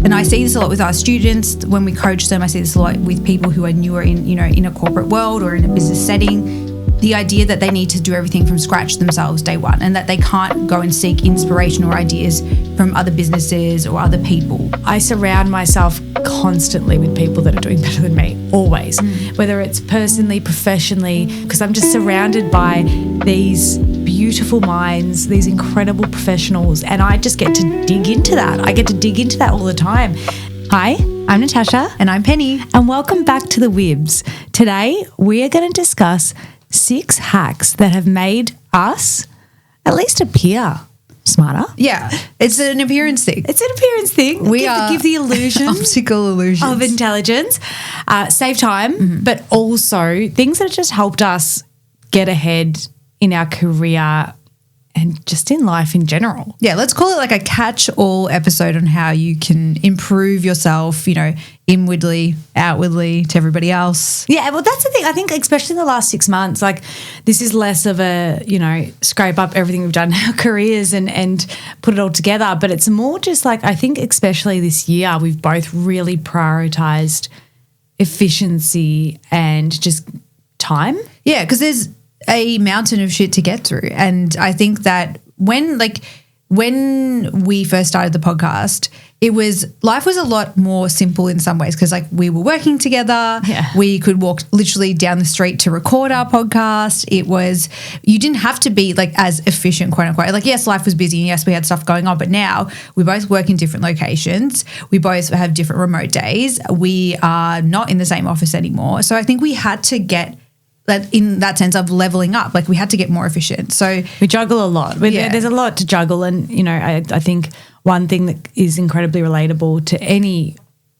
and I see this a lot with our students when we coach them. I see this a lot with people who are newer in a corporate world or in a business setting. The idea that they need to do everything from scratch themselves day one, and that they can't go and seek inspiration or ideas from other businesses or other people. I surround myself constantly with people that are doing better than me, always, whether it's personally, professionally, because I'm just surrounded by these beautiful minds, these incredible professionals, and I just get to dig into that. I get to dig into that all the time. Hi, I'm Natasha. And I'm Penny. And welcome back to the WIBs. Today, we are going to discuss 6 hacks that have made us at least appear smarter. Yeah, it's an appearance thing. It's an appearance thing. We give the illusion optical illusions of intelligence, save time, but also things that have just helped us get ahead in our career and just in life in general. Yeah, let's call it like a catch-all episode on how you can improve yourself, inwardly, outwardly, to everybody else. Yeah, well, that's the thing. I think especially in the last 6 months, like this is less of a, scrape up everything we've done in our careers and put it all together. But it's more just like, I think especially this year, we've both really prioritized efficiency and just time. Yeah, because there's a mountain of shit to get through. And I think that when we first started the podcast, life was a lot more simple in some ways because we were working together. Yeah. We could walk literally down the street to record our podcast. You didn't have to be as efficient, quote unquote. Yes, life was busy and yes, we had stuff going on, but now we both work in different locations. We both have different remote days. We are not in the same office anymore. So I think we had to get that in that sense of leveling up, we had to get more efficient. So we juggle a lot. There's a lot to juggle. And, I think one thing that is incredibly relatable to any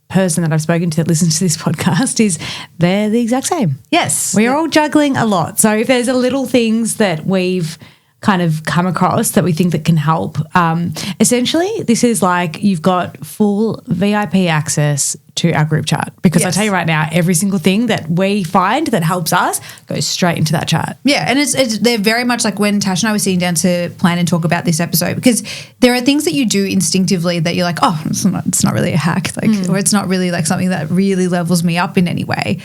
person that I've spoken to that listens to this podcast is they're the exact same. Yes. We are all juggling a lot. So if there's a little things that we've kind of come across that we think that can help, essentially this is you've got full VIP access to our group chat because I tell you right now, every single thing that we find that helps us goes straight into that chat. Yeah, and they're very much like when Tash and I were sitting down to plan and talk about this episode, because there are things that you do instinctively that you're like, oh, it's not really a hack, or it's not really something that really levels me up in any way.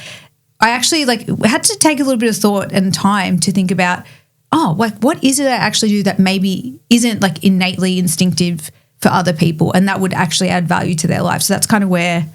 I actually had to take a little bit of thought and time to think about, what is it I actually do that maybe isn't innately instinctive for other people and that would actually add value to their life. So that's kind of where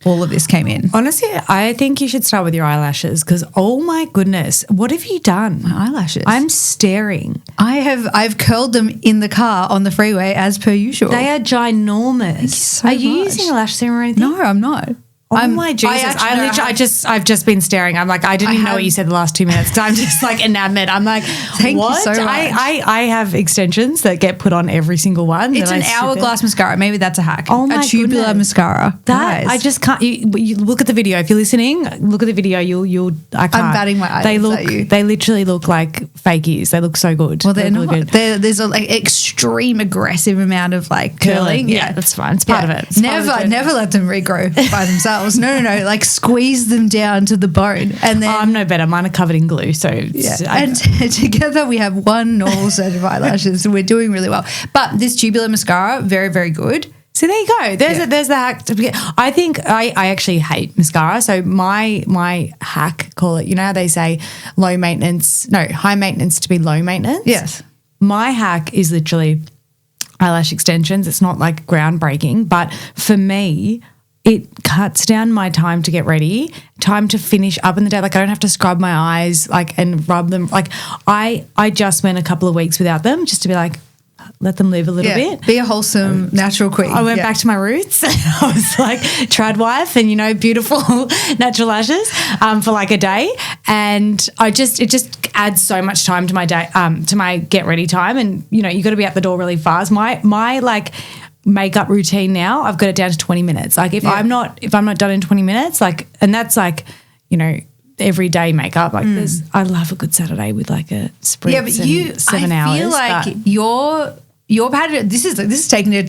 all of this came in. Honestly, I think you should start with your eyelashes because, oh my goodness, what have you done? My eyelashes. I'm staring. I've curled them in the car on the freeway as per usual. They are ginormous. Are you using a lash serum or anything? No, I'm not. Oh my Jesus! I've just been staring. I'm I didn't even know what you said the last 2 minutes. I'm just enamored. I'm thank what? You so much. I have extensions that get put on every single one. It's an hourglass mascara. Maybe that's a hack. Oh my a tubular goodness. Mascara. That I just can't. You look at the video. If you're listening, look at the video. I can't. I'm batting my eyes at you. They literally look like fake ears. They look so good. Well, they're not. Really good. There's an extreme aggressive amount of curling. Yeah, that's fine. It's part of it. Never let them regrow by themselves. No. Squeeze them down to the bone, and then I'm no better. Mine are covered in glue, so and together we have one normal set of eyelashes. So we're doing really well. But this tubular mascara, very, very good. So there you go. There's the hack. I think I actually hate mascara. So my hack, call it. You know how they say high maintenance to be low maintenance. Yes. My hack is literally eyelash extensions. It's not groundbreaking, but for me, it cuts down my time to get ready, time to finish up in the day. I don't have to scrub my eyes and rub them. I just went a couple of weeks without them just to be let them live a little bit. Be a wholesome, natural queen. I went back to my roots. I was trad wife and, beautiful natural lashes for a day. And it just adds so much time to my day, to my get ready time. And, you got to be out the door really fast. My makeup routine now, I've got it down to 20 minutes. If I'm not done in 20 minutes, and that's everyday makeup. I love a good Saturday with a spritz. Yeah, but 7 hours. I feel your pattern. This is taking a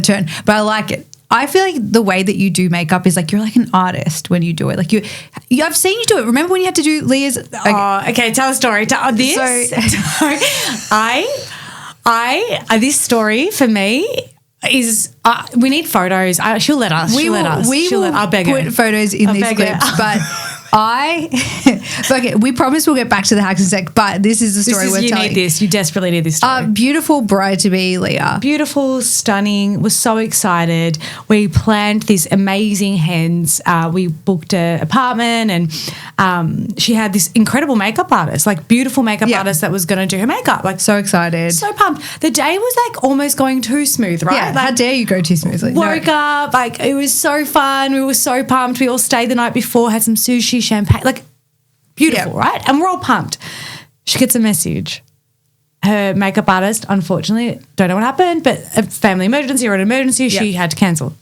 turn, but I like it. I feel like the way that you do makeup is you're an artist when you do it. I've seen you do it. Remember when you had to do Leah's? Okay, tell a story. This story for me, is we need photos. She'll let us. We will I'll beg her. put photos in these clips, but okay, we promise we'll get back to the hacks in a sec, but this is the story we're telling. You need this. You desperately need this story. Beautiful bride-to-be, Leah. Beautiful, stunning. Was so excited. We planned this amazing hens. We booked an apartment and she had this incredible makeup artist, like beautiful makeup artist that was going to do her makeup. Like so excited. So pumped. The day was like almost going too smooth, right? Yeah, like, how dare you go too smoothly? Woke up, like it was so fun. We were so pumped. We all stayed the night before, had some sushi, champagne, like beautiful, right? And we're all pumped. She gets a message. Her makeup artist, unfortunately, don't know what happened, but a family emergency or an emergency, she had to cancel.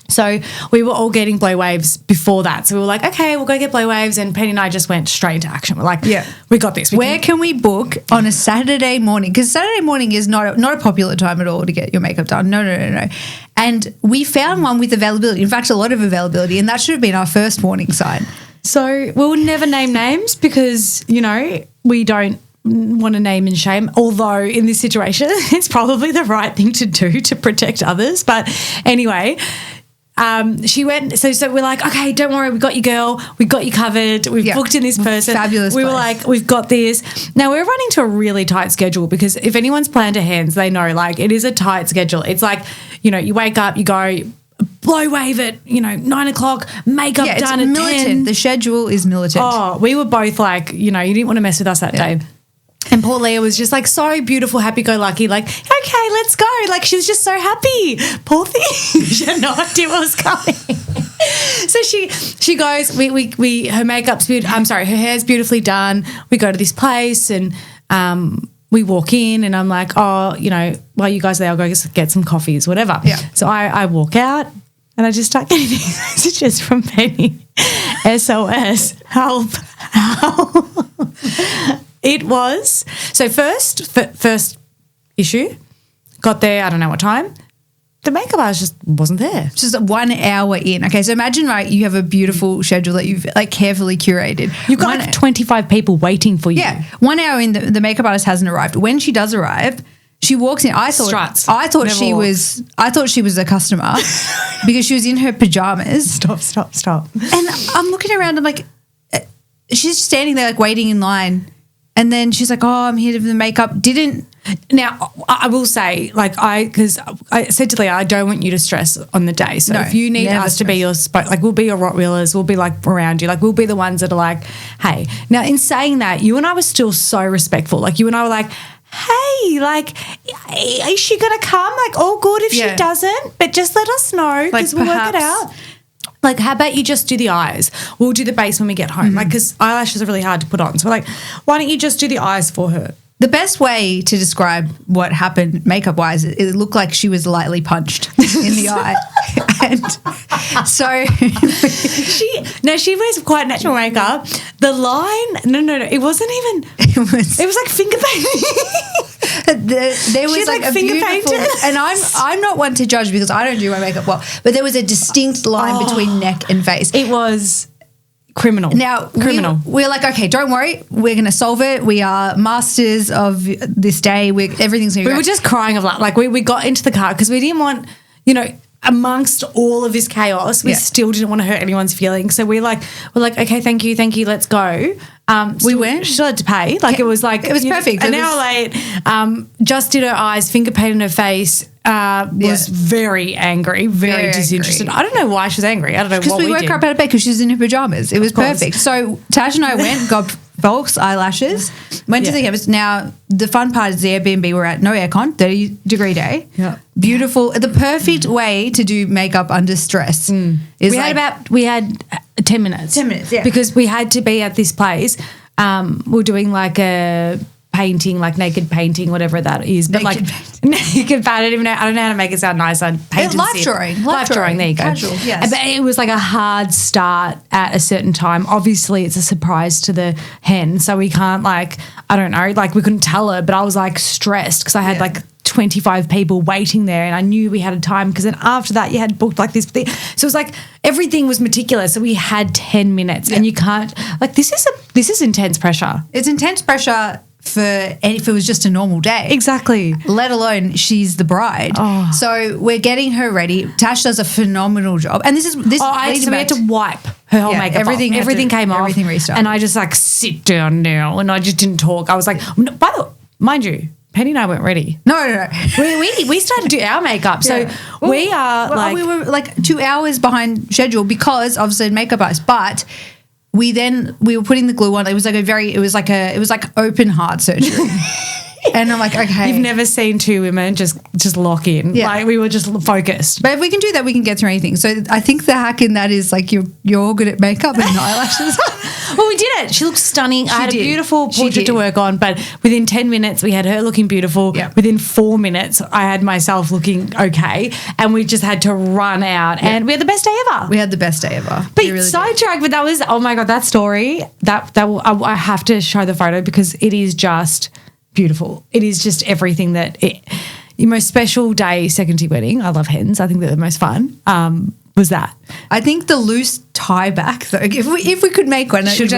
So we were all getting blow waves before that. So we were like, okay, we'll go get blow waves. And Penny and I just went straight into action. We're like, we got this. Where can we book on a Saturday morning? Because Saturday morning is not a popular time at all to get your makeup done. No. And we found one with availability. In fact, a lot of availability. And that should have been our first warning sign. So we'll never name names because, you know, we don't want to name and shame, although in this situation it's probably the right thing to do to protect others. But anyway, she went, so we're like, okay, don't worry, we got you, girl. We got you covered. We've booked in this person. Fabulous We were place. like, we've got this. Now we're running to a really tight schedule because if anyone's planned a hands, they know like it is a tight schedule. It's like, you know, you wake up, you go, blow wave at, 9 o'clock, makeup done at militant. 10. The schedule is militant. Oh, we were both like, you didn't want to mess with us that day. And poor Leah was just like so beautiful, happy-go-lucky, like, okay, let's go. Like she was just so happy. Poor thing. She had no idea what was coming. So she goes, her makeup's beautiful. Her hair's beautifully done. We go to this place and we walk in and I'm like, oh, while you guys are there, I'll go get some coffees, whatever. Yeah. So I walk out and I just start getting these messages from Penny. SOS, help. It was, so first issue, got there, I don't know what time, the makeup artist just wasn't there. Just 1 hour in. Okay, so imagine, right, you have a beautiful schedule that you've like carefully curated. You've got like 25 people waiting for you. Yeah, 1 hour in, the makeup artist hasn't arrived. When she does arrive, she walks in. I thought she was a customer because she was in her pajamas. Stop. And I'm looking around, I'm like, she's standing there like waiting in line. And then she's like, oh, I'm here for the makeup. Now, I will say, like, because I said to Leah, I don't want you to stress on the day. So if you need us to be your, like, we'll be your Rottweilers, we'll be, like, around you. Like, we'll be the ones that are like, hey. Now, in saying that, you and I were still so respectful. Like, you and I were like, hey, like, is she going to come? Like, all good if she doesn't, but just let us know because we'll work it out. Like, how about you just do the eyes? We'll do the base when we get home. Mm-hmm. Like, because eyelashes are really hard to put on. So we're like, why don't you just do the eyes for her? The best way to describe what happened makeup-wise, it looked like she was lightly punched in the eye. And so she wears quite natural makeup. The line, no, it wasn't even. It was like finger painting. There was like a finger beautiful, painted. and I'm not one to judge because I don't do my makeup well, but there was a distinct line between neck and face. It was criminal. Now, we're like, okay, don't worry. We're going to solve it. We are masters of this day. Everything's going to be We were just crying of like we got into the car because we didn't want, amongst all of this chaos, we still didn't want to hurt anyone's feelings. So we're like, okay, thank you, let's go. We went. She still had to pay. Like it was perfect. An hour late. Just did her eyes, finger painted her face. Was very angry, very disinterested. Angry. I don't know why she was angry. I don't know what we did. Because we woke her up out of bed because she was in her pajamas. It was perfect. So Tash and I went, got false eyelashes, went to the chemist. Now, the fun part is the Airbnb we're at, no aircon, 30-degree day. Yeah. Beautiful. The perfect way to do makeup under stress. Is we had 10 minutes. 10 minutes, yeah. Because we had to be at this place. We're doing like a painting, like naked painting, whatever that is. But naked painting, I don't know how to make it sound nice. Life drawing. There you go. Casual, yes. But it was like a hard start at a certain time. Obviously, it's a surprise to the hen, so we can't we couldn't tell her. But I was like stressed because I had like 25 people waiting there and I knew we had a time because then after that you had booked like this thing. So it was like everything was meticulous. So we had 10 minutes and you can't, like this is intense pressure. It's intense pressure if it was just a normal day. Exactly. Let alone she's the bride. Oh. So we're getting her ready. Tash does a phenomenal job. And this so we had to wipe her whole makeup everything off. Everything came off. Everything restarted. And I just like, sit down now. And I just didn't talk. I was like, by the way, mind you, Penny and I weren't ready. No. We started to do our makeup. So we are we were like 2 hours behind schedule because obviously makeup artist. But we were putting the glue on. It was like open heart surgery. And I'm like, okay. You've never seen two women just lock in. Yeah. Like we were just focused. But if we can do that, we can get through anything. So I think the hack in that is like you're all good at makeup and eyelashes. Well, we did it. She looked stunning. I had did. a beautiful portrait to work on, but within 10 minutes we had her looking beautiful. Yeah. Within 4 minutes I had myself looking okay, and we just had to run out and we had the best day ever. We had the best day ever. But sidetracked, but that was, oh my God, that story, I have to show the photo because it is just beautiful. It is just everything your most special day, second to your wedding. I love hens. I think they're the most fun. Was that? I think the loose tie back though, if we could make one, which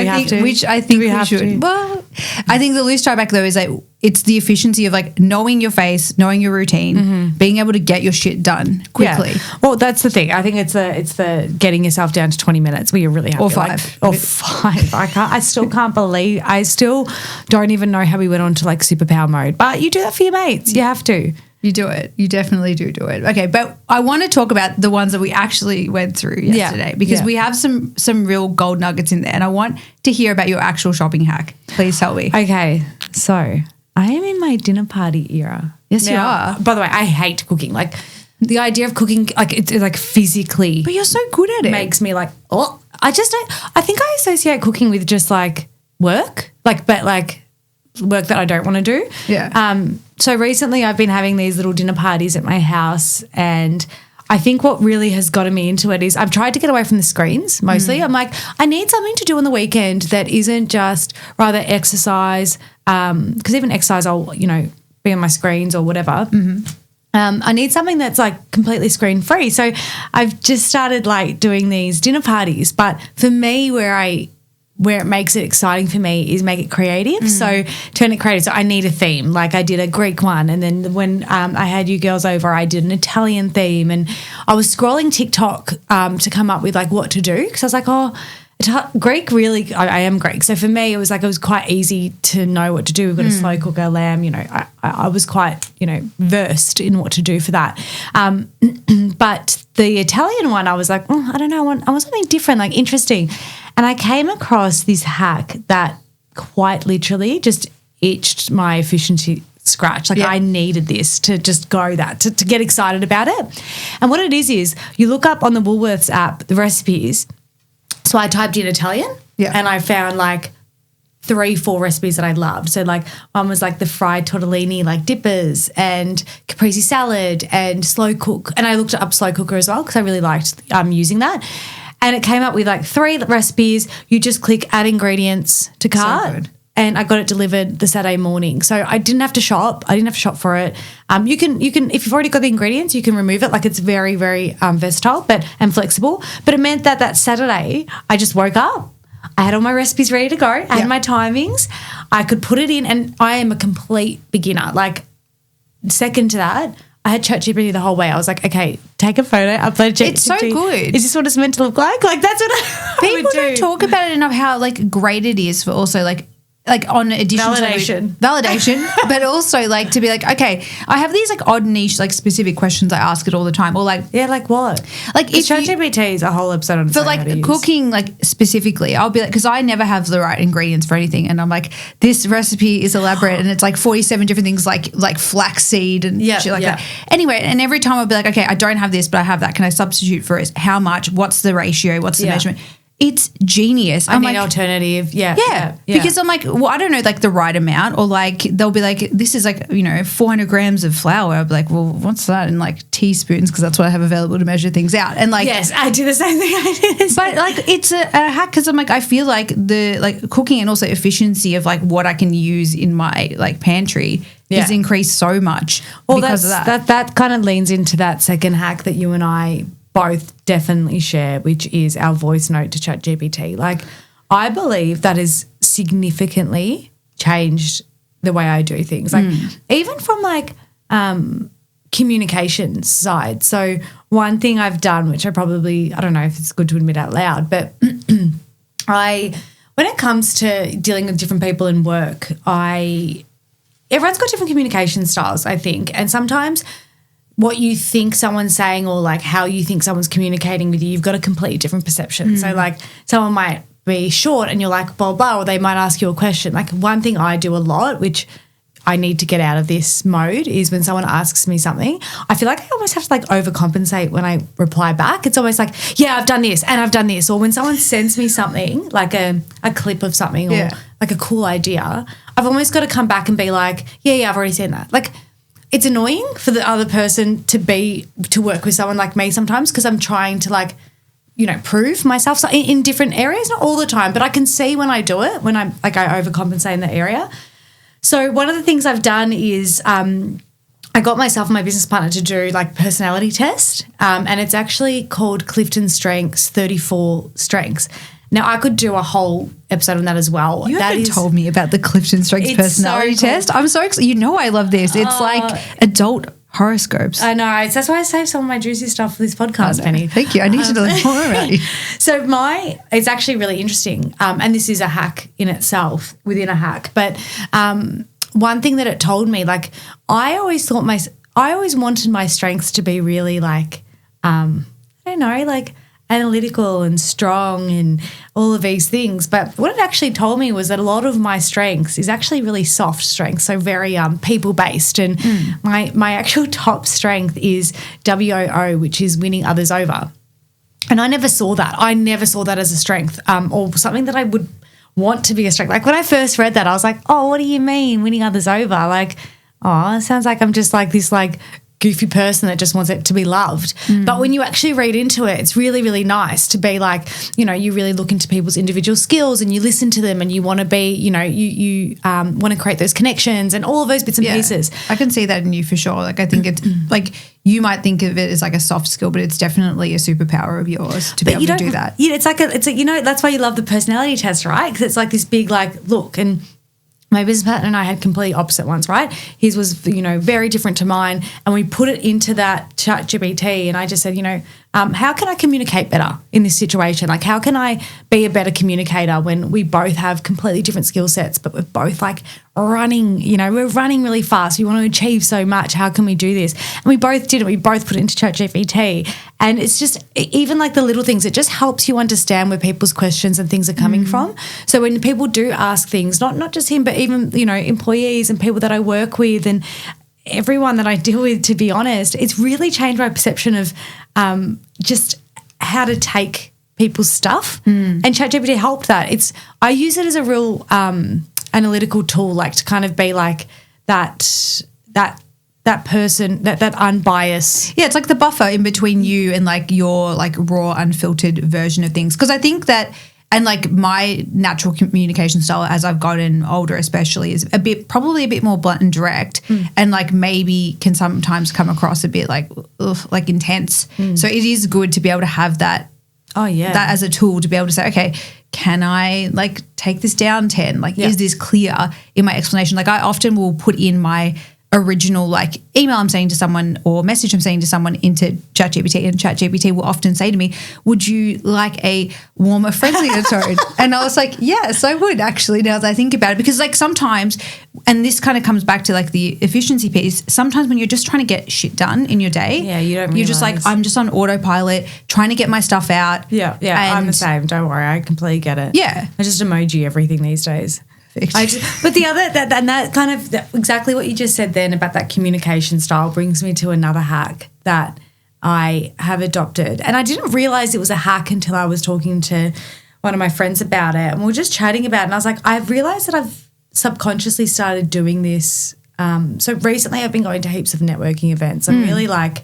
I think we should. Well, I think the loose tie back though is like it's the efficiency of like knowing your face, knowing your routine, being able to get your shit done quickly. Yeah. Well, that's the thing. I think it's the getting yourself down to 20 minutes where you're really happy. Or 5. Or 5. I still can't believe. I still don't even know how we went on to like superpower mode. But you do that for your mates. You have to. You do it. You definitely do it. Okay, but I want to talk about the ones that we actually went through yesterday because we have some real gold nuggets in there, and I want to hear about your actual shopping hack. Please tell me. Okay, so I am in my dinner party era. Yes, you are. By the way, I hate cooking. Like the idea of cooking, like it's like physically. But you're so good at it. Makes me like, oh, I think I associate cooking with just like work, but work that I don't want to do. Yeah. So recently I've been having these little dinner parties at my house, and I think what really has gotten me into it is I've tried to get away from the screens mostly. I'm like, I need something to do on the weekend that isn't just rather exercise, because even exercise I'll, be on my screens or whatever. I need something that's like completely screen free. So I've just started like doing these dinner parties, but for me where it makes it exciting for me is make it creative. So turn it creative. So I need a theme. Like I did a Greek one, and then when I had you girls over, I did an Italian theme, and I was scrolling TikTok to come up with like what to do because I was like, Greek really, I am Greek. So for me, it was quite easy to know what to do. We've got a slow cooker lamb, I was quite, versed in what to do for that. But the Italian one, I was like, I don't know, I want something different, like interesting. And I came across this hack that quite literally just itched my efficiency scratch. I needed this to just go to get excited about it. And what it is you look up on the Woolworths app the recipes. So I typed in Italian and I found like 3-4 recipes that I loved. So like one was like the fried tortellini, like dippers, and caprese salad and slow cook. And I looked up slow cooker as well because I really liked using that. And it came up with like 3 recipes. You just click add ingredients to cart. So good. And I got it delivered the Saturday morning. So I didn't have to shop. For it. You can if you've already got the ingredients, you can remove it. Like it's very, very versatile and flexible. But it meant that Saturday I just woke up. I had all my recipes ready to go. I had my timings. I could put it in, and I am a complete beginner. Like second to that, I had ChatGPT the whole way. I was like, okay, take a photo, upload it. It's so good. Is this what it's meant to look like? Like that's what I would do. People don't talk about it enough how like great it is for also like on addition validation, but also like to be like, okay, I have these like odd niche like specific questions I ask it all the time, or like like what? Like if ChatGPT is a whole episode on for like cooking, like specifically, I'll be like, because I never have the right ingredients for anything, and I'm like, this recipe is elaborate, and it's like 47 different things, like flaxseed and shit like that. Anyway, and every time I'll be like, okay, I don't have this, but I have that. Can I substitute for it? How much? What's the ratio? What's the measurement? It's genius. I need alternative. Yeah. Because I'm like, well, I don't know, like the right amount, or like they'll be like, this is like 400 grams of flour. I'll be like, well, what's that in like teaspoons? Because that's what I have available to measure things out. And like, yes, I do the same thing. But like, it's a hack because I'm like, I feel like the like cooking and also efficiency of like what I can use in my like pantry is increased so much because of that. That kind of leans into that second hack that you and I both definitely share, which is our voice note to ChatGPT. Like, I believe that has significantly changed the way I do things. Like even from like communications side. So one thing I've done, which I don't know if it's good to admit out loud, but when it comes to dealing with different people in work, everyone's got different communication styles, I think. And sometimes what you think someone's saying or like how you think someone's communicating with you, you've got a completely different perception. So like someone might be short and you're like blah, blah, or they might ask you a question. Like one thing I do a lot, which I need to get out of this mode, is when someone asks me something, I feel like I almost have to like overcompensate when I reply back. It's almost like, yeah, I've done this and I've done this. Or when someone sends me something, like a clip of something or like a cool idea, I've almost got to come back and be like, yeah, I've already seen that. Like it's annoying for the other person to work with someone like me sometimes because I'm trying to like, you know, prove myself in different areas, not all the time, but I can see when I do it, when I'm like I overcompensate in that area. So one of the things I've done is I got myself and my business partner to do like personality test, and it's actually called Clifton Strengths 34 Strengths. Now I could do a whole episode on that as well. You haven't told me about the Clifton Strengths personality test. I'm so excited. You know I love this. It's like adult horoscopes. I know. That's why I saved some of my juicy stuff for this podcast, Penny. Thank you. I need to know more about you. So it's actually really interesting, and this is a hack in itself within a hack. But one thing that it told me, like I always wanted my strengths to be really like, I don't know, like analytical and strong and all of these things. But what it actually told me was that a lot of my strengths is actually really soft strengths, so very people-based. And my actual top strength is WOO, which is winning others over. And I never saw that. I never saw that as a strength or something that I would want to be a strength. Like when I first read that, I was like, oh, what do you mean winning others over? Like, oh, it sounds like I'm just like this like goofy person that just wants it to be loved. But when you actually read into it, it's really, really nice to be like, you know, you really look into people's individual skills and you listen to them and you want to be, you know, you want to create those connections and all of those bits and pieces. I can see that in you for sure. Like I think it's like you might think of it as like a soft skill, but it's definitely a superpower of yours to be able to do that. Yeah, it's like you know, that's why you love the personality test, right? Because it's like this big like look. And my business partner and I had completely opposite ones, right? His was, you know, very different to mine, and we put it into that ChatGPT, and I just said, you know, how can I communicate better in this situation? Like, how can I be a better communicator when we both have completely different skill sets, but we're both like running, you know, we're running really fast. We want to achieve so much. How can we do this? And we both did it. We both put it into ChatGPT, and it's just even like the little things, it just helps you understand where people's questions and things are coming from. So when people do ask things, not just him, but even, you know, employees and people that I work with and everyone that I deal with, to be honest, it's really changed my perception of just how to take people's stuff. And ChatGPT helped that. I use it as a real analytical tool, like to kind of be like that person, that unbiased. Yeah, it's like the buffer in between you and like your like raw, unfiltered version of things. Because I think that, and like my natural communication style as I've gotten older especially is probably a bit more blunt and direct, and like maybe can sometimes come across a bit like intense. So it is good to be able to have that. Oh yeah. That as a tool to be able to say, okay, can I like take this down 10? Like, is this clear in my explanation? Like I often will put in my original like email I'm saying to someone or message I'm saying to someone into ChatGPT, and ChatGPT will often say to me, would you like a warmer, friendlier tone? And I was like, yes, I would actually, now that I think about it, because like sometimes, and this kind of comes back to like the efficiency piece, sometimes when you're just trying to get shit done in your day, you're just like, I'm just on autopilot trying to get my stuff out. Yeah, I'm the same. Don't worry, I completely get it. Yeah. I just emoji everything these days. But the other that kind of exactly what you just said then about that communication style brings me to another hack that I have adopted, and I didn't realize it was a hack until I was talking to one of my friends about it, and we were just chatting about it, and I was like, I've realized that I've subconsciously started doing this. So recently I've been going to heaps of networking events. I'm really like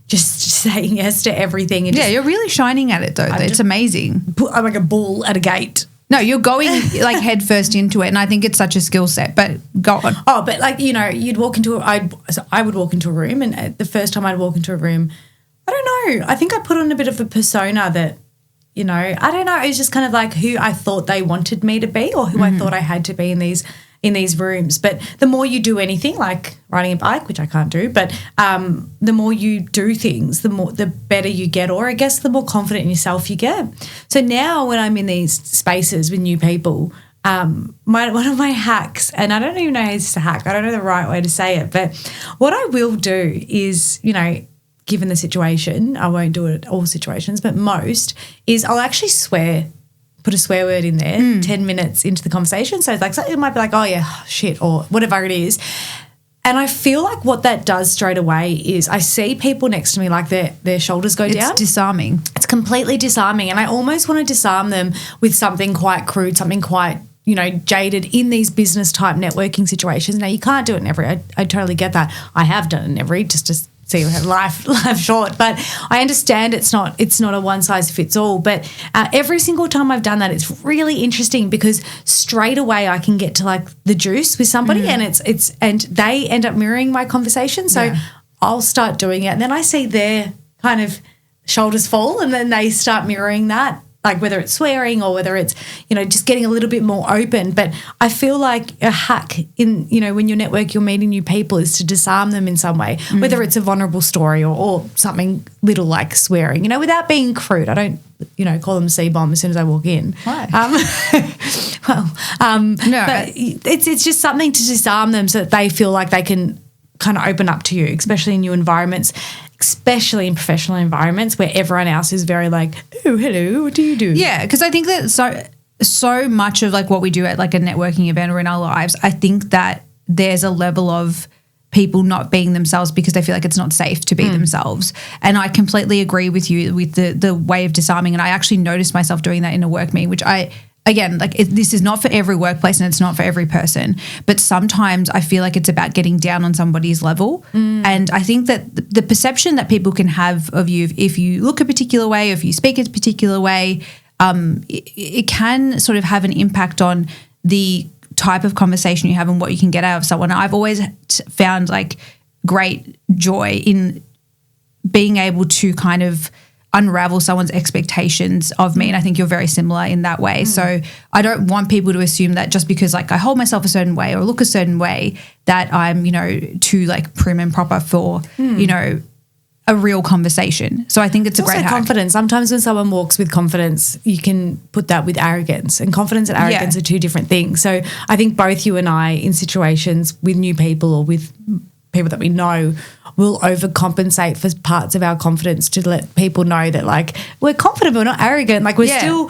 just saying yes to everything. And you're really shining at it though. It's amazing. I'm like a bull at a gate. No, you're going like head first into it, and I think it's such a skill set, but go on. Oh, but like, you know, I would walk into a room, and the first time I'd walk into a room, I don't know, I think I put on a bit of a persona that, you know, I don't know, it was just kind of like who I thought they wanted me to be or who I thought I had to be in these in these rooms. But the more you do anything, like riding a bike, which I can't do, but the more you do things, the better you get, or I guess the more confident in yourself you get. So now when I'm in these spaces with new people, one of my hacks, and I don't even know how it's a hack, I don't know the right way to say it, but what I will do is, you know, given the situation, I won't do it at all situations, but most, is I'll actually put a swear word in there 10 minutes into the conversation. So it's like, it might be like, oh yeah, shit, or whatever it is. And I feel like what that does straight away is I see people next to me, like their shoulders go down. It's disarming. It's completely disarming. And I almost want to disarm them with something quite crude, something quite, you know, jaded in these business type networking situations. Now, you can't do it in every, I totally get that. I have done it in every, just to see life short. But I understand it's not a one size fits all. But every single time I've done that, it's really interesting because straight away I can get to like the juice with somebody, and and they end up mirroring my conversation. So I'll start doing it, and then I see their kind of shoulders fall, and then they start mirroring that. Like whether it's swearing or whether it's, you know, just getting a little bit more open. But I feel like a hack in, you know, when you network, you're meeting new people is to disarm them in some way, whether it's a vulnerable story or something little like swearing, you know, without being crude. I don't, you know, call them C-bomb as soon as I walk in. Why? No. But it's just something to disarm them so that they feel like they can kind of open up to you, especially in new environments, especially in professional environments where everyone else is very like, oh, hello, what do you do? Yeah, because I think that so much of like what we do at like a networking event or in our lives, I think that there's a level of people not being themselves because they feel like it's not safe to be themselves. And I completely agree with you with the way of disarming. And I actually noticed myself doing that in a work meeting, which again, like this is not for every workplace and it's not for every person, but sometimes I feel like it's about getting down on somebody's level. And I think that the perception that people can have of you, if you look a particular way, or if you speak a particular way, it can sort of have an impact on the type of conversation you have and what you can get out of someone. I've always found like great joy in being able to kind of unravel someone's expectations of me. And I think you're very similar in that way. So I don't want people to assume that just because like I hold myself a certain way or look a certain way that I'm, you know, too like prim and proper for, you know, a real conversation. So I think it's a great hack. Confidence. Sometimes when someone walks with confidence, you can put that with arrogance, and confidence and arrogance are two different things. So I think both you and I in situations with new people or with people that we know will overcompensate for parts of our confidence to let people know that like we're confident but we're not arrogant. Like we've still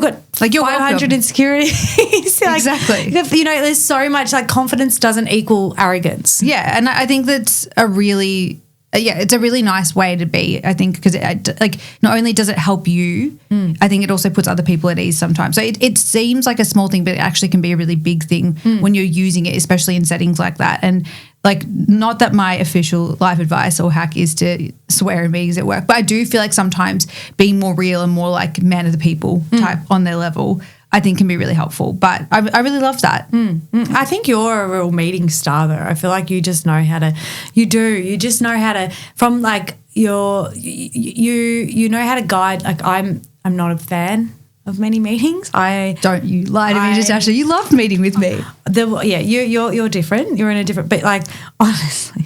got like 500 insecurities. Like, exactly. You know, there's so much like confidence doesn't equal arrogance. Yeah, and I think that's a really it's a really nice way to be, I think, because like not only does it help you, I think it also puts other people at ease sometimes. So it seems like a small thing, but it actually can be a really big thing when you're using it, especially in settings like that. And like, not that my official life advice or hack is to swear in meetings at work, but I do feel like sometimes being more real and more like man of the people type on their level, I think can be really helpful. But I really love that. I think you're a real meeting star though. I feel like you just know how to, you just know how to, from like you know how to guide. Like I'm not a fan of many meetings. Don't you lie to me, Tasha. You loved meeting with me. You're different. You're in a different, but like honestly,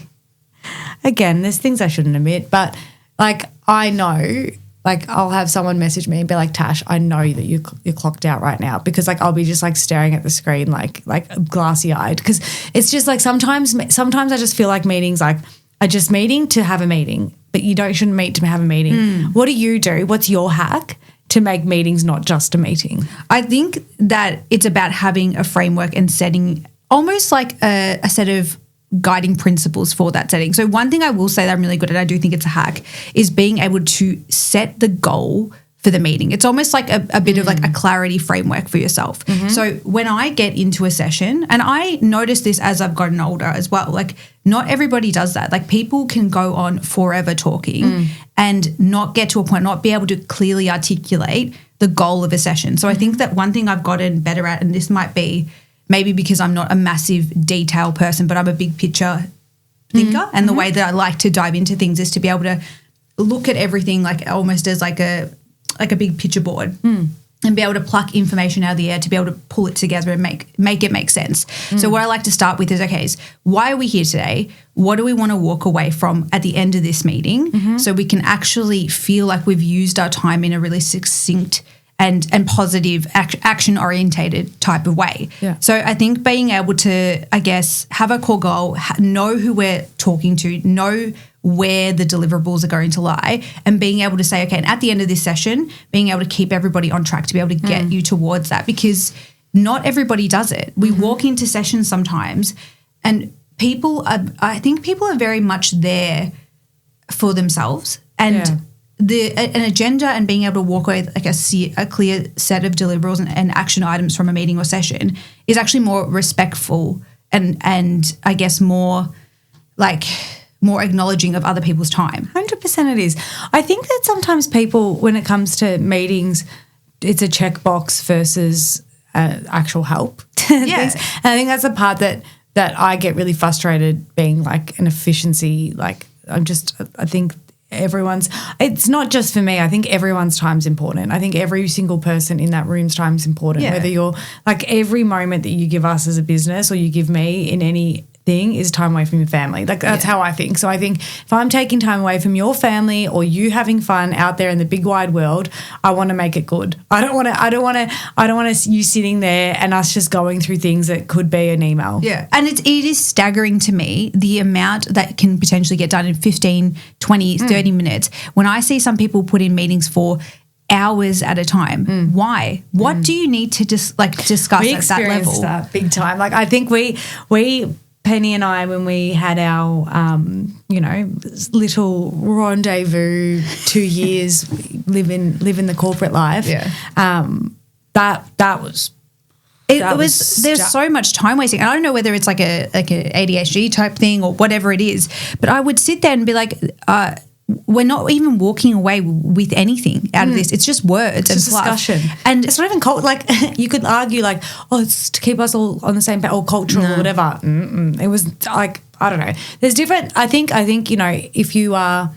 again, there's things I shouldn't admit, but like I know, like I'll have someone message me and be like, Tash, I know that you're clocked out right now, because like I'll be just like staring at the screen like glassy eyed, because it's just like sometimes I just feel like meetings like are just meeting to have a meeting, but you shouldn't meet to have a meeting. What do you do? What's your hack to make meetings not just a meeting? I think that it's about having a framework and setting almost like a set of guiding principles for that setting. So one thing I will say that I'm really good at, I do think it's a hack, is being able to set the goal for the meeting. It's almost like a bit of like a clarity framework for yourself. So when I get into a session, and I notice this as I've gotten older as well, like not everybody does that. Like people can go on forever talking and not get to a point, not be able to clearly articulate the goal of a session. So I think that one thing I've gotten better at, and this might be maybe because I'm not a massive detail person, but I'm a big picture thinker, and the way that I like to dive into things is to be able to look at everything like almost as like a big picture board. and be able to pluck information out of the air to be able to pull it together and make it make sense. So what I like to start with is, why are we here today? What do we want to walk away from at the end of this meeting so we can actually feel like we've used our time in a really succinct and positive action-orientated type of way. Yeah. So I think being able to, have a core goal, know who we're talking to, know where the deliverables are going to lie, and being able to say, okay, and at the end of this session, being able to keep everybody on track to be able to get you towards that, because not everybody does it. We walk into sessions sometimes and I think people are very much there for themselves, and an agenda and being able to walk away with a clear set of deliverables and action items from a meeting or session is actually more respectful and I guess more acknowledging of other people's time. 100% it is. I think that sometimes people, when it comes to meetings, it's a checkbox versus actual help. Yeah. And I think that's the part that I get really frustrated, being like an efficiency. Like I think it's not just for me. I think everyone's time's important. I think every single person in that room's time's important. Yeah. Whether you're like, every moment that you give us as a business or you give me in any thing is time away from your family. Like that's how I think. So I think if I'm taking time away from your family or you having fun out there in the big wide world, I want to make it good. I don't want you sitting there and us just going through things that could be an email. Yeah. And it is staggering to me the amount that can potentially get done in 15, 20, 30 minutes. When I see some people put in meetings for hours at a time. Why? What do you need to discuss at that level? We experienced that big time. Like I think we Penny and I, when we had our, little rendezvous 2 years, living the corporate life. Yeah. That was. There's so much time wasting. I don't know whether it's like a ADHD type thing or whatever it is, but I would sit there and be like, we're not even walking away with anything out of this. It's just words and just discussion. And it's not even like you could argue like, oh, it's to keep us all on the same page or cultural or whatever. It was like, I don't know. There's different. I think if you're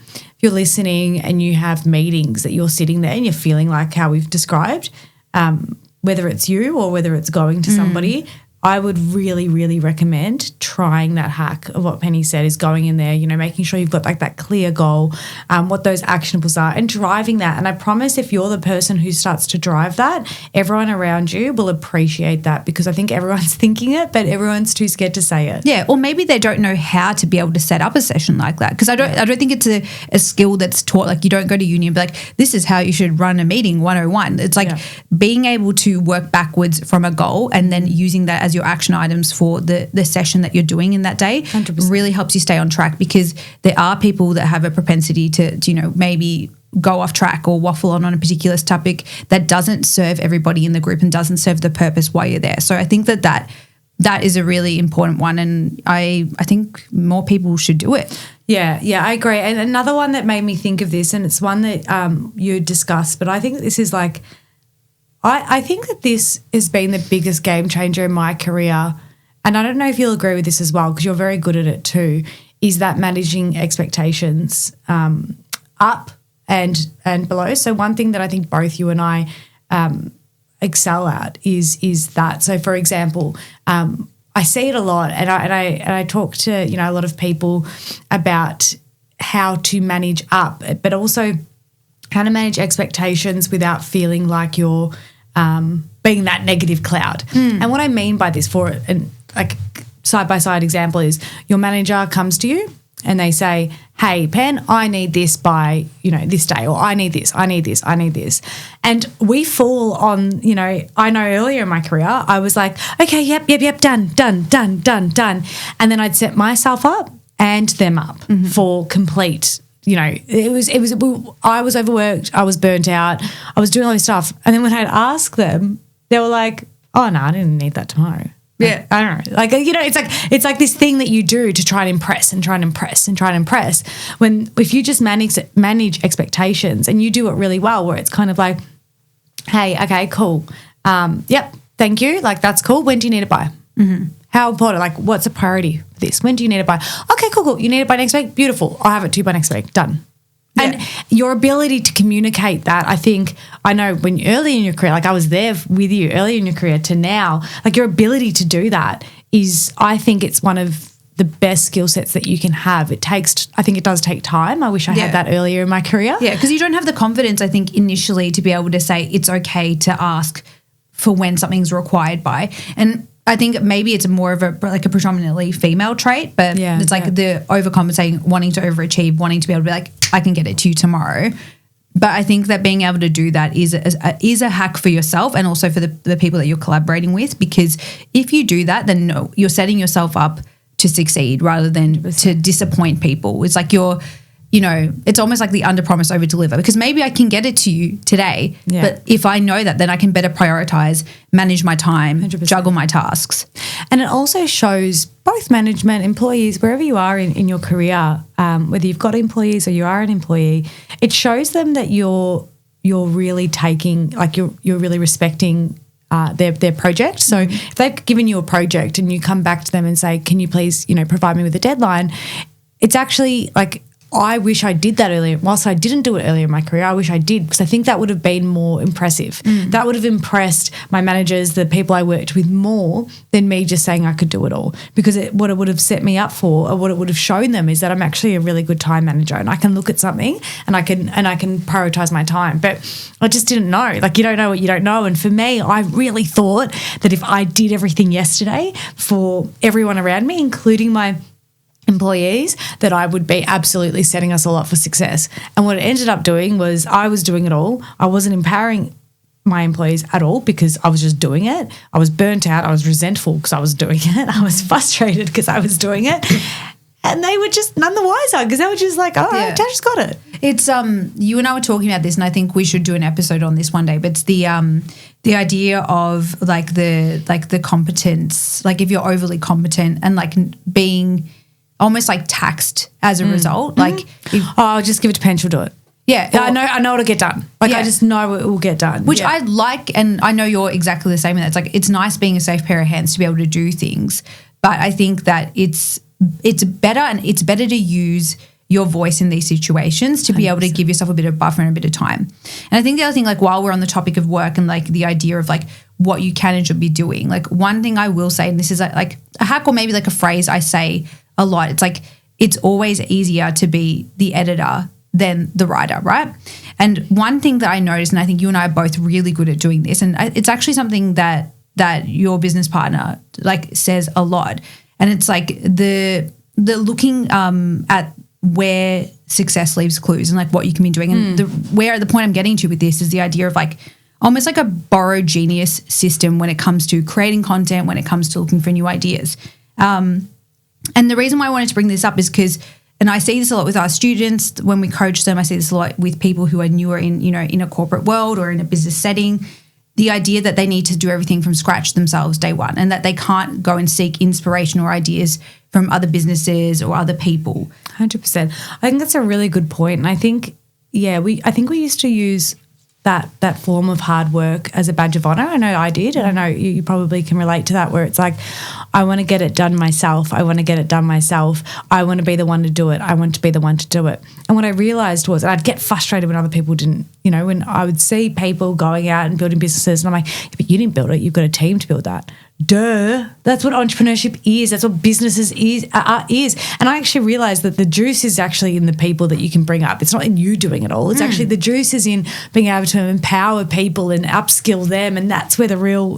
listening and you have meetings that you're sitting there and you're feeling like how we've described, whether it's you or whether it's going to somebody, I would really, really recommend trying that hack of what Penny said, is going in there, making sure you've got like that clear goal, what those actionables are, and driving that. And I promise if you're the person who starts to drive that, everyone around you will appreciate that, because I think everyone's thinking it, but everyone's too scared to say it. Yeah, or maybe they don't know how to be able to set up a session like that, because I don't think it's a skill that's taught. Like you don't go to uni and be like, this is how you should run a meeting 101. It's like being able to work backwards from a goal and then using that as your action items for the session that you're doing in that day 100%. Really helps you stay on track, because there are people that have a propensity to maybe go off track or waffle on a particular topic that doesn't serve everybody in the group and doesn't serve the purpose why you're there. So I think that is a really important one, and I think more people should do it. Yeah, I agree. And another one that made me think of this, and it's one that you discussed, but I think this is like, I think that this has been the biggest game changer in my career, and I don't know if you'll agree with this as well, because you're very good at it too, is that managing expectations up and below. So one thing that I think both you and I excel at is that. So for example, I see it a lot, and I talk to a lot of people about how to manage up, but also how to manage expectations without feeling like you're being that negative cloud. And what I mean by this, for an like side-by-side example, is your manager comes to you and they say, hey, Pen, I need this by, this day, or I need this. And we fall on, I know earlier in my career, I was like, okay, yep, done. And then I'd set myself up and them up for complete, I was overworked, I was burnt out, I was doing all this stuff. And then when I'd ask them, they were like, oh, no, I didn't need that tomorrow. Yeah. I don't know. Like, it's like this thing that you do to try and impress and try and impress and try and impress. When if you just manage expectations and you do it really well, where it's kind of like, hey, okay, cool. Yep, thank you. Like, that's cool. When do you need it by? How important? Like, what's a priority for this? When do you need it by? Okay, cool. You need it by next week? Beautiful. I'll have it to you by next week. Done. And your ability to communicate that, I think, I know when early in your career, like I was there with you early in your career to now, like your ability to do that is, I think it's one of the best skill sets that you can have. I think it does take time. I wish I had that earlier in my career. Yeah, because you don't have the confidence, I think, initially to be able to say it's okay to ask for when something's required by. And I think maybe it's more of a predominantly female trait, but it's like the overcompensating, wanting to overachieve, wanting to be able to be like, I can get it to you tomorrow. But I think that being able to do that is a hack for yourself and also for the people that you're collaborating with, because if you do that, then you're setting yourself up to succeed rather than to disappoint people. It's like it's almost like the under promise over deliver, because maybe I can get it to you today, but if I know that, then I can better prioritize, manage my time, 100%. Juggle my tasks. And it also shows both management, employees, wherever you are in your career, whether you've got employees or you are an employee, it shows them that you're really taking, like you're really respecting their project. So if they've given you a project and you come back to them and say, can you please, provide me with a deadline, it's actually like, I wish I did that earlier. Whilst I didn't do it earlier in my career, I wish I did, because I think that would have been more impressive. That would have impressed my managers, the people I worked with, more than me just saying I could do it all. Because what it would have set me up for, or what it would have shown them, is that I'm actually a really good time manager and I can look at something and I can prioritize my time. But I just didn't know. Like, you don't know what you don't know. And for me, I really thought that if I did everything yesterday for everyone around me, including my employees, that I would be absolutely setting us all up for success. And what it ended up doing was I was doing it all. I wasn't empowering my employees at all because I was just doing it. I was burnt out. I was resentful because I was doing it. I was frustrated because I was doing it. And they were just none the wiser because they were just like, oh, Tash got it. It's you and I were talking about this, and I think we should do an episode on this one day. But it's the idea of like the competence, like if you're overly competent and like being almost like taxed as a result. Like, I'll just give it to Pen, she'll do it. Yeah. I know it'll get done. Like, I just know it will get done. Which I like, and I know you're exactly the same in that. It's like, it's nice being a safe pair of hands to be able to do things. But I think that it's better, and it's better to use your voice in these situations to be able to give yourself a bit of buffer and a bit of time. And I think the other thing, like while we're on the topic of work and like the idea of like what you can and should be doing, like one thing I will say, and this is like a hack or maybe like a phrase I say a lot. It's like, it's always easier to be the editor than the writer, right? And one thing that I noticed, and I think you and I are both really good at doing this, and it's actually something that your business partner like says a lot, and it's like the looking at where success leaves clues and like what you can be doing, and the point I'm getting to with this is the idea of like almost like a borrowed genius system when it comes to creating content, when it comes to looking for new ideas. And the reason why I wanted to bring this up is because, and I see this a lot with our students when we coach them, I see this a lot with people who are newer in a corporate world or in a business setting, the idea that they need to do everything from scratch themselves day one, and that they can't go and seek inspiration or ideas from other businesses or other people. 100%. I think that's a really good point. And I think, we used to use that form of hard work as a badge of honor. I know I did, and I know you probably can relate to that, where it's like, I want to get it done myself. I want to get it done myself. I want to be the one to do it. I want to be the one to do it. And what I realized was, and I'd get frustrated when other people didn't, when I would see people going out and building businesses, and I'm like, but you didn't build it. You've got a team to build that. Duh. That's what entrepreneurship is. That's what businesses is. And I actually realized that the juice is actually in the people that you can bring up. It's not in you doing it all. It's actually the juice is in being able to empower people and upskill them. And that's where the real,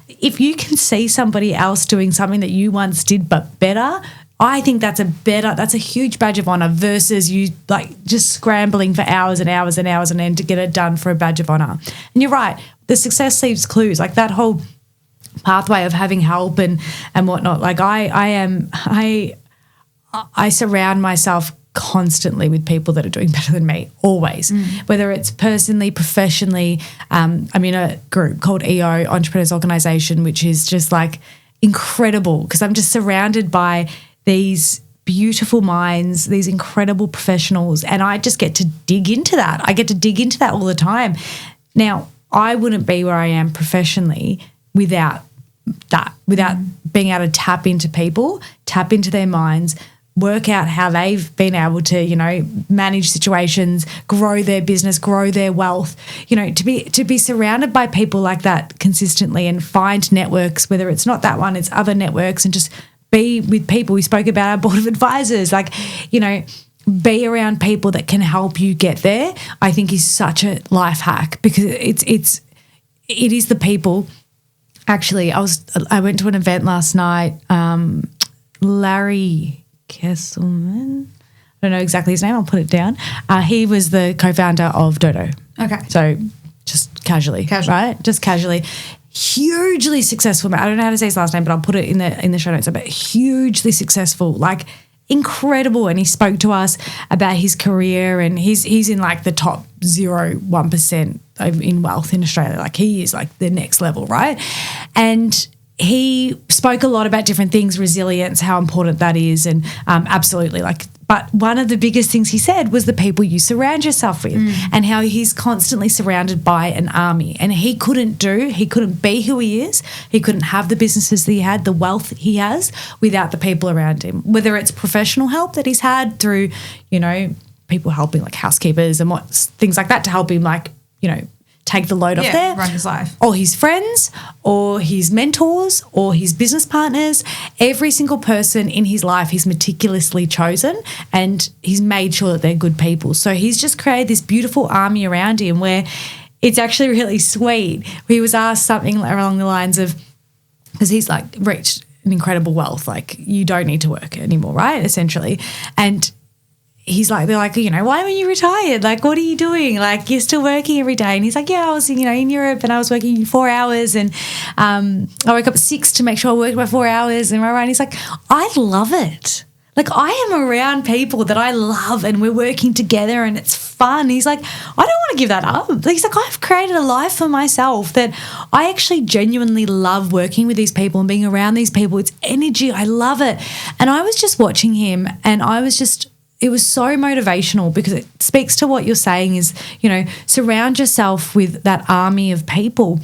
if you can see somebody else doing something that you once did but better, I think that's a huge badge of honor versus you like just scrambling for hours and hours and hours and end to get it done for a badge of honor. And you're right. The success leaves clues, like that whole pathway of having help and whatnot. Like I surround myself constantly with people that are doing better than me, always, whether it's personally, professionally. I'm in a group called EO, Entrepreneurs Organisation, which is just like incredible because I'm just surrounded by these beautiful minds, these incredible professionals, and I just get to dig into that. I get to dig into that all the time. Now, I wouldn't be where I am professionally without being able to tap into people, tap into their minds, work out how they've been able to, you know, manage situations, grow their business, grow their wealth, you know, to be surrounded by people like that consistently and find networks, whether it's not that one, it's other networks, and just be with people. We spoke about our board of advisors, like, you know, be around people that can help you get there, I think is such a life hack, because it is the people. Actually, I went to an event last night, Larry Kesselman, I don't know exactly his name, I'll put it down. He was the co-founder of Dodo. Okay. So just casually, right? Just casually. Hugely successful. I don't know how to say his last name, but I'll put it in the show notes. But hugely successful, like incredible. And he spoke to us about his career, and he's in like the top 0.1% in wealth in Australia. Like he is like the next level, right? And he spoke a lot about different things, resilience, how important that is, and absolutely like. But one of the biggest things he said was the people you surround yourself with, and how he's constantly surrounded by an army, and he couldn't be who he is. He couldn't have the businesses that he had, the wealth he has, without the people around him, whether it's professional help that he's had through, you know, people helping like housekeepers and things like that to help him, like, you know, take the load off there. Run his life. Or his friends, or his mentors, or his business partners. Every single person in his life he's meticulously chosen, and he's made sure that they're good people. So he's just created this beautiful army around him where it's actually really sweet. He was asked something along the lines of, because he's like reached an incredible wealth, like you don't need to work anymore, right? Essentially. And he's like, they're like, you know, why haven't you retired? Like, what are you doing? Like, you're still working every day. And he's like, yeah, I was, you know, in Europe, and I was working 4 hours, and I woke up at 6 to make sure I worked my 4 hours. And he's like, I love it. Like, I am around people that I love, and we're working together, and it's fun. He's like, I don't want to give that up. He's like, I've created a life for myself that I actually genuinely love working with these people and being around these people. It's energy. I love it. And I was just watching him, and it was so motivational, because it speaks to what you're saying is, you know, surround yourself with that army of people,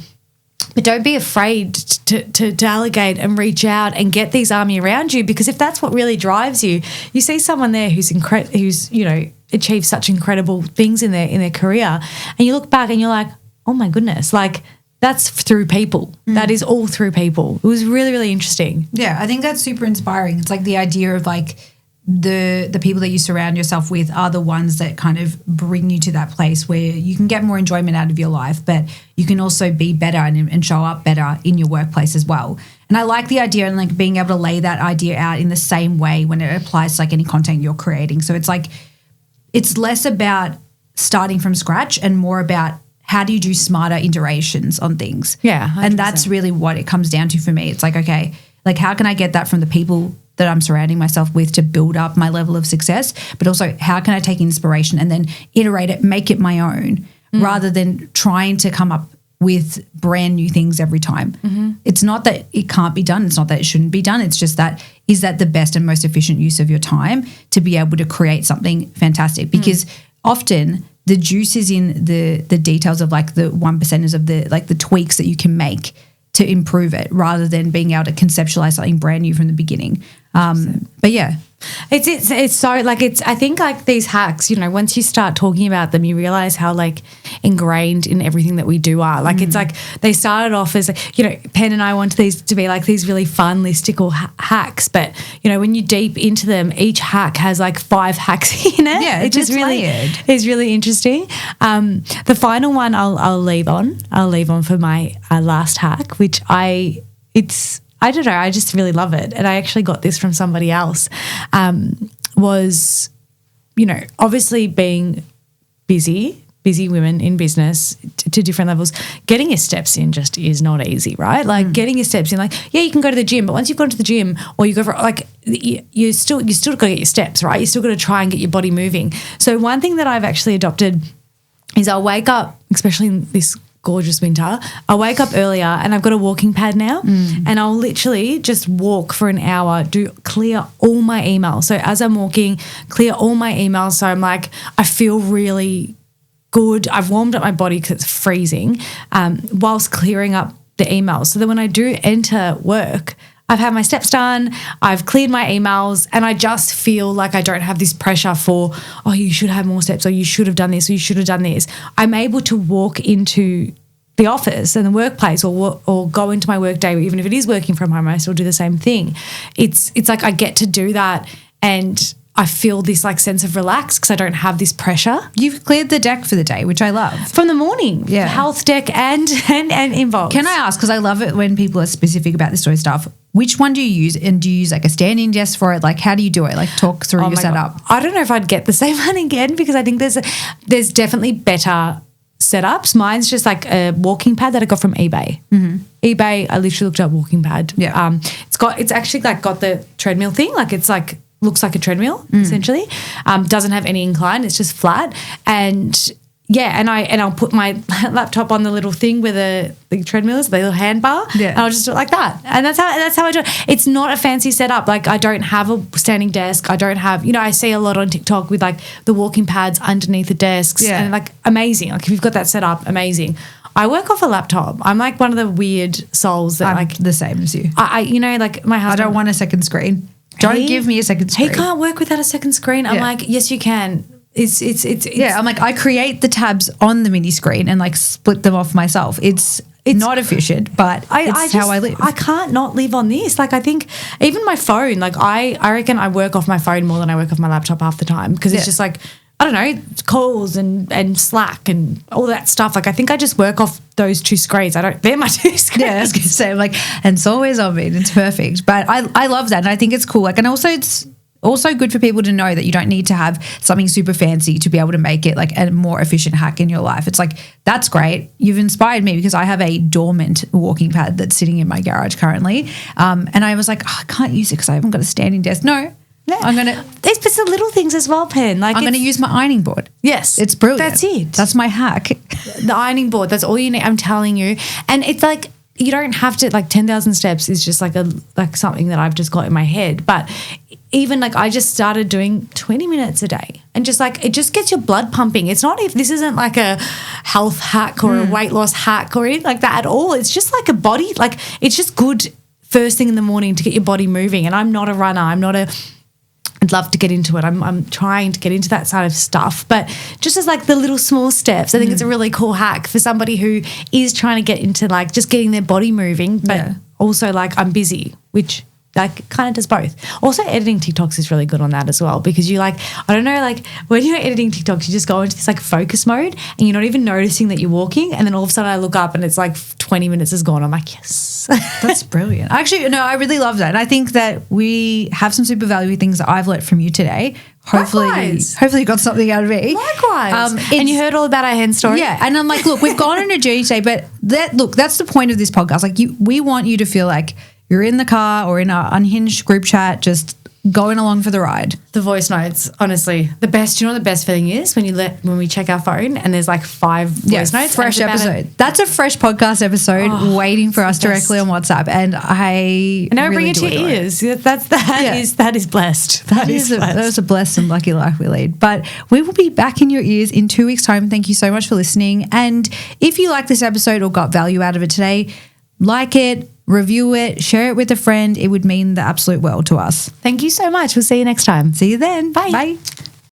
but don't be afraid to delegate and reach out and get these army around you, because if that's what really drives you, you see someone there who's you know, achieved such incredible things in their career, and you look back and you're like, oh my goodness, like that's through people. That is all through people. It was really, really interesting. Yeah, I think that's super inspiring. It's like the idea of like, the people that you surround yourself with are the ones that kind of bring you to that place where you can get more enjoyment out of your life, but you can also be better and show up better in your workplace as well. And I like the idea, and like being able to lay that idea out in the same way when it applies to like any content you're creating. So it's like, it's less about starting from scratch and more about how do you do smarter iterations on things. Yeah, 100%. And that's really what it comes down to for me. It's like, okay, like how can I get that from the people that I'm surrounding myself with to build up my level of success, but also how can I take inspiration and then iterate it, make it my own, rather than trying to come up with brand new things every time. It's not that it can't be done. It's not that it shouldn't be done. It's just that, is that the best and most efficient use of your time to be able to create something fantastic? Because often the juice is in the details of like the 1%ers of the tweaks that you can make to improve it, rather than being able to conceptualize something brand new from the beginning. But yeah, it's so like, I think like these hacks, you know, once you start talking about them, you realize how like ingrained in everything that we do are. Like it's like they started off as, you know, Pen and I wanted these to be like these really fun listicle hacks, but you know, when you deep into them, each hack has like 5 hacks in it. Yeah, it's just really, it's really interesting. The final one I'll leave on for my last hack, which I don't know, I just really love it. And I actually got this from somebody else, was, you know, obviously being busy women in business to different levels, getting your steps in just is not easy, right? Like getting your steps in, like, yeah, you can go to the gym, but once you've gone to the gym or you go for like, you still got to get your steps, right? You still got to try and get your body moving. So one thing that I've actually adopted is I'll wake up, especially in this gorgeous winter, I wake up earlier and I've got a walking pad now, and I'll literally just walk for an hour, clear all my emails. So as I'm walking, clear all my emails. So I'm like, I feel really good. I've warmed up my body because it's freezing, whilst clearing up the emails. So that when I do enter work, I've had my steps done, I've cleared my emails, and I just feel like I don't have this pressure for, oh, you should have more steps, or you should have done this, or you should have done this. I'm able to walk into the office and the workplace or go into my work day, even if it is working from home, I still do the same thing. It's like I get to do that, and I feel this like sense of relax because I don't have this pressure. You've cleared the deck for the day, which I love. From the morning, health deck and inbox. Can I ask, because I love it when people are specific about this sort of stuff, which one do you use? And do you use like a standing desk for it? Like, how do you do it? Like, talk through your setup. God. I don't know if I'd get the same one again, because I think there's definitely better setups. Mine's just like a walking pad that I got from eBay. eBay, I literally looked up walking pad. Yeah. It's actually like got the treadmill thing. Like it's like looks like a treadmill essentially. Doesn't have any incline. It's just flat. And yeah, and I'll put my laptop on the little thing where the treadmill is, the little hand bar. Yeah. And I'll just do it like that. And that's how I do it. It's not a fancy setup. Like I don't have a standing desk. I don't have, I see a lot on TikTok with like the walking pads underneath the desks. Yeah. And like amazing. Like if you've got that set up, amazing. I work off a laptop. I'm like one of the weird souls that I'm the same as you. I like my husband. I don't want a second screen. Don't give me a second screen. He can't work without a second screen. I'm like, yes, you can. It's I'm like, I create the tabs on the mini screen and like split them off myself. It's not efficient, but it's how I live. I can't not live on this. Like I think even my phone, like I reckon I work off my phone more than I work off my laptop half the time, because it's just like, I don't know, calls and Slack and all that stuff. Like I think I just work off those two screens. They're my two screens. Yeah, I was going to say, like, and it's always on me and it's perfect. But I love that, and I think it's cool. Like, and also it's also good for people to know that you don't need to have something super fancy to be able to make it like a more efficient hack in your life. It's like, that's great. You've inspired me, because I have a dormant walking pad that's sitting in my garage currently. And I was like, I can't use it because I haven't got a standing desk. No. Yeah. I'm going to... It's the little things as well, Pen. Like I'm going to use my ironing board. Yes. It's brilliant. That's it. That's my hack. The ironing board. That's all you need. I'm telling you. And it's like, you don't have to, like 10,000 steps is just like something that I've just got in my head. But even like I just started doing 20 minutes a day, and just like it just gets your blood pumping. It's not, if this isn't like a health hack or a weight loss hack or anything like that at all. It's just like a body, like it's just good first thing in the morning to get your body moving. And I'm not a runner. I'd love to get into it. I'm trying to get into that side of stuff. But just as like the little small steps, I think it's a really cool hack for somebody who is trying to get into like just getting their body moving, but also like I'm busy, which like kind of does both. Also editing TikToks is really good on that as well, because you like, I don't know, like when you're editing TikToks, you just go into this like focus mode and you're not even noticing that you're walking, and then all of a sudden I look up and it's like 20 minutes is gone. I'm like, yes. That's brilliant. Actually, no, I really love that. And I think that we have some super valuable things that I've learnt from you today. Hopefully you got something out of me. Likewise. And you heard all about our hen story. Yeah. And I'm like, look, we've gone on a journey today, but that's the point of this podcast. Like we want you to feel like you're in the car or in our unhinged group chat, just going along for the ride. The voice notes, honestly, the best. You know what the best feeling is when we check our phone and there's like 5 voice notes. Fresh episode. That's a fresh podcast episode waiting for us directly on WhatsApp, and I now really bring it to your ears. That is blessed. That is a blessed and lucky life we lead. But we will be back in your ears in 2 weeks' time. Thank you so much for listening. And if you like this episode or got value out of it today, like it, review it, share it with a friend. It would mean the absolute world to us. Thank you so much. We'll see you next time. See you then. Bye. Bye.